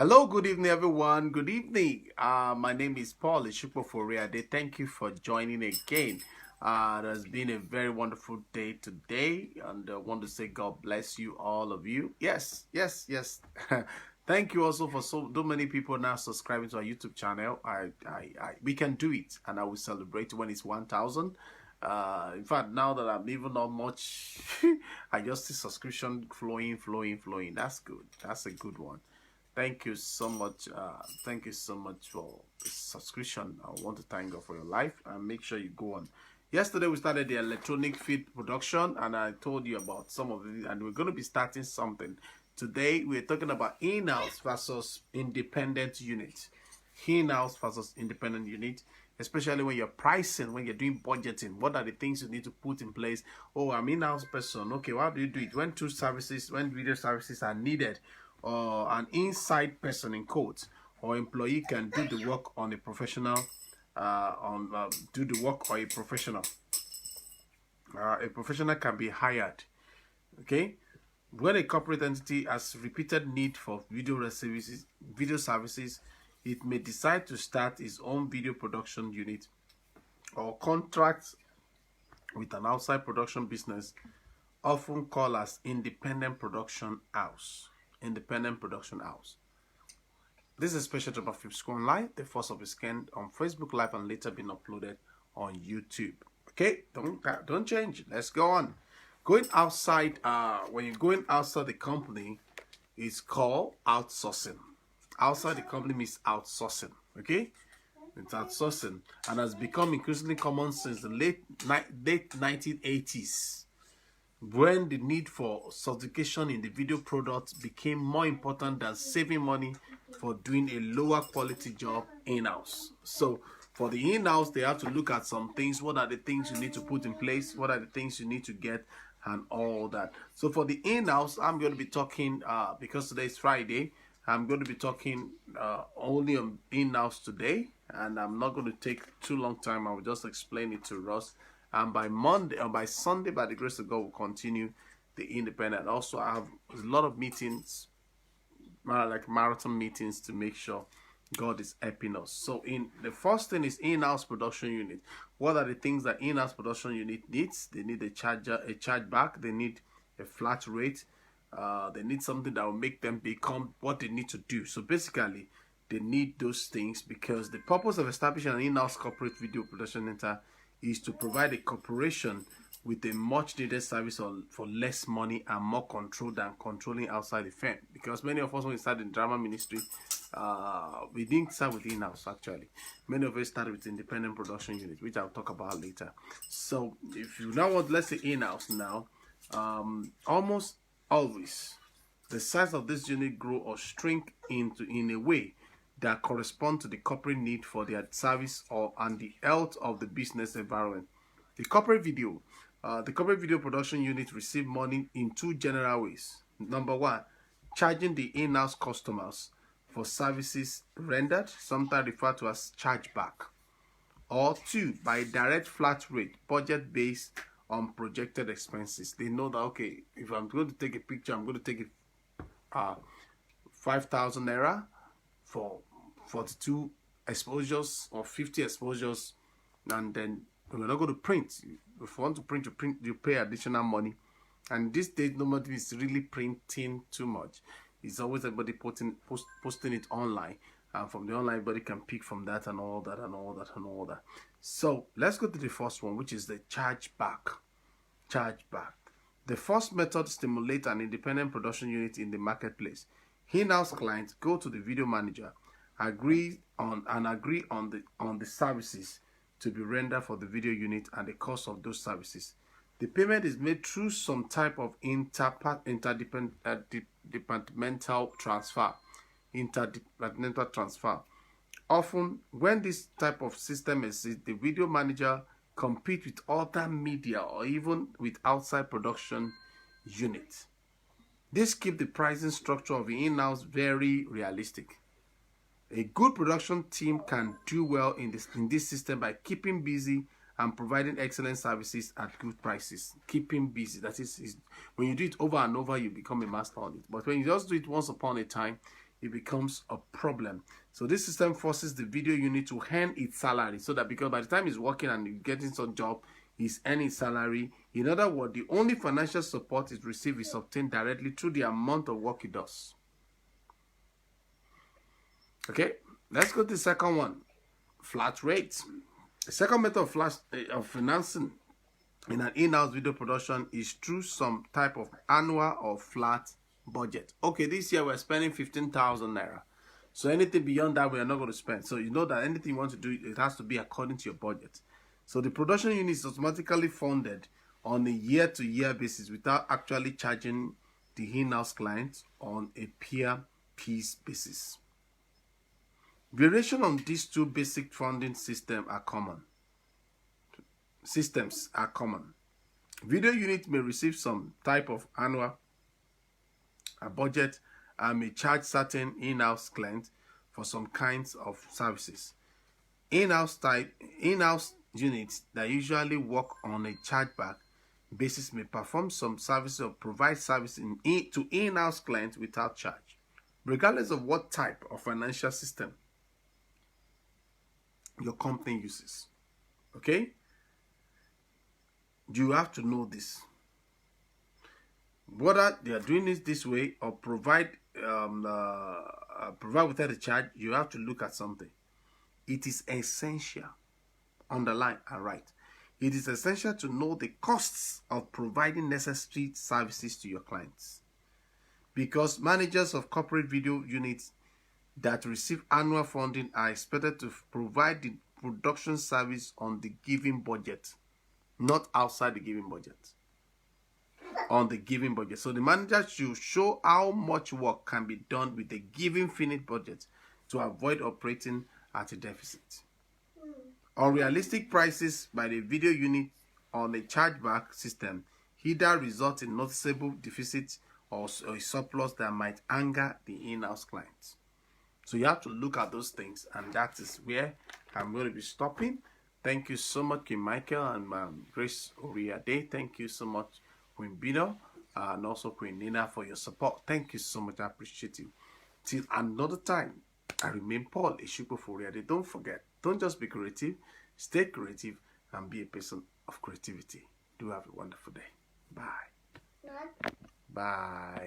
Hello, good evening, everyone. Good evening. My name is Paul-Esupofo. Thank you for joining again. It has been a very wonderful day today, and I want to say God bless you, all of you. Yes, yes, yes. Thank you also for so many people now subscribing to our YouTube channel. We can do it, and I will celebrate when it's 1,000. In fact, now that I'm even not much, I just see subscription flowing. That's good. That's a good one. Thank you so much. Thank you so much for the subscription. I want to thank God for your life and make sure you go on. Yesterday we started the electronic feed production, and I told you about some of it, and we're going to be starting something. Today we're talking about in-house versus independent unit. In-house versus independent unit, especially when you're pricing, when you're doing budgeting. What are the things you need to put in place? Oh, I'm in-house person. Okay, how do you do it? When video services are needed, or an inside person in quotes or employee can do the work on a professional do the work or a professional can be hired. Okay, when a corporate entity has repeated need for video services, it may decide to start its own video production unit or contract with an outside production business, often called as independent production house. This is Special Job of School Live, the first of its kind on Facebook Live and later been uploaded on YouTube. Okay, don't change. Let's go on. Going outside, when you're going outside the company, it's called outsourcing. Outside the company means outsourcing. Okay, it's outsourcing and has become increasingly common since the late 1980s. When the need for certification in the video products became more important than saving money for doing a lower quality job in-house. So for the in-house, they have to look at some things. What are the things you need to put in place? What are the things you need to get and all that? So for the in-house, I'm going to be talking, because today is Friday, I'm going to be talking only on in-house today, and I'm not going to take too long time. I will just explain it to Ross. And by Monday or by Sunday, by the grace of God, we'll continue the independent. Also, I have a lot of meetings, like marathon meetings, to make sure God is helping us. So the first thing is in-house production unit. What are the things that in-house production unit needs? They need a chargeback. They need a flat rate. They need something that will make them become what they need to do. So basically, they need those things because the purpose of establishing an in-house corporate video production center is to provide a corporation with a much needed service for less money and more control than controlling outside the firm. Because many of us, when we started in drama ministry, we didn't start with in-house actually. Many of us started with independent production units, which I'll talk about later. So if you now want, let's say in-house now, almost always the size of this unit grow or shrink in a way that correspond to the corporate need for their service and the health of the business environment. The corporate video production unit receive money in two general ways. Number one, charging the in-house customers for services rendered, sometimes referred to as chargeback. Or two, by direct flat rate, budget based on projected expenses. They know that, okay, if I'm going to take a picture, I'm going to take 5,000 naira for 42 exposures or 50 exposures, and then we're not going to print. If you want to print, you pay additional money. And this day, nobody is really printing too much. It's always everybody posting it online, and from the online, everybody can pick from that and all that. So let's go to the first one, which is the chargeback. The first method stimulates an independent production unit in the marketplace. In-house clients go to the video manager, agree on the services to be rendered for the video unit and the cost of those services. The payment is made through some type of interdepartmental transfer. Often, when this type of system exists, the video manager compete with other media or even with outside production units. This keeps the pricing structure of the in-house very realistic. A good production team can do well in this system by keeping busy and providing excellent services at good prices. Keeping busy, that is when you do it over and over, you become a master on it. But when you just do it once upon a time, it becomes a problem. So this system forces the video unit to earn its salary, so that because by the time he's working and getting some job, he's earning salary. In other words, the only financial support is received is obtained directly through the amount of work he does. Okay, let's go to the second one, flat rates. The second method of financing in an in-house video production is through some type of annual or flat budget. Okay, this year we're spending 15,000 naira. So anything beyond that, we are not going to spend. So you know that anything you want to do, it has to be according to your budget. So the production unit is automatically funded on a year-to-year basis without actually charging the in-house client on a per piece basis. Variation on these two basic funding systems are common. Video unit may receive some type of annual budget and may charge certain in-house clients for some kinds of services. In-house units that usually work on a chargeback basis may perform some services or provide service to in-house clients without charge, regardless of what type of financial system your company uses. Okay? You have to know this. Whether they are doing it this way or provide without a charge, you have to look at something. It is essential, underline and write. It is essential to know the costs of providing necessary services to your clients, because managers of corporate video units that receive annual funding are expected to provide the production service on the given budget, not outside the given budget. On the given budget. So the manager should show how much work can be done with the given finished budget to avoid operating at a deficit. Unrealistic prices by the video unit on a chargeback system either result in noticeable deficit or a surplus that might anger the in-house clients. So you have to look at those things, and that is where I'm going to be stopping. Thank you so much, Kim Michael and Grace Oriade. Thank you so much, Queen Bino, and also Queen Nina, for your support. Thank you so much. I appreciate you. Till another time, I remain Paul-Esupofo Oriade. Don't forget, don't just be creative, stay creative, and be a person of creativity. Do have a wonderful day. Bye. Bye.